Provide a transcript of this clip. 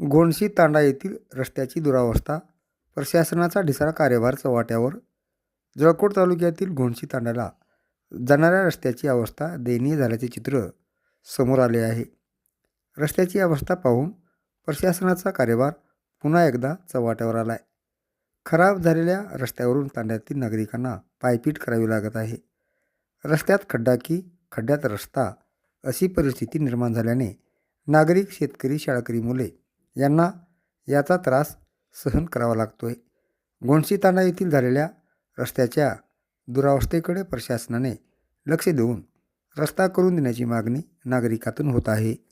गोंडशी तांडा येथील रस्त्याची दुरावस्था, प्रशासनाचा ढिसाळ कार्यभार चव्हाट्यावर. जळकोट तालुक्यातील गोंडशी तांड्याला जाणाऱ्या रस्त्याची अवस्था दयनीय झाल्याचे चित्र समोर आले आहे. रस्त्याची अवस्था पाहून प्रशासनाचा कार्यभार पुन्हा एकदा चव्हाट्यावर आला आहे. खराब झालेल्या रस्त्यावरून तांड्यातील नागरिकांना पायपीट करावी लागत आहे. रस्त्यात खड्डा की खड्ड्यात रस्ता अशी परिस्थिती निर्माण झाल्याने नागरिक, शेतकरी, शाळकरी मुले यांना याचा त्रास सहन करावा लागतोय. गोंडशी तांडा येथील झालेल्या रस्त्याच्या दुरावस्थेकडे प्रशासनाने लक्ष देऊन रस्ता करून देण्याची मागणी नागरिकातून होत आहे.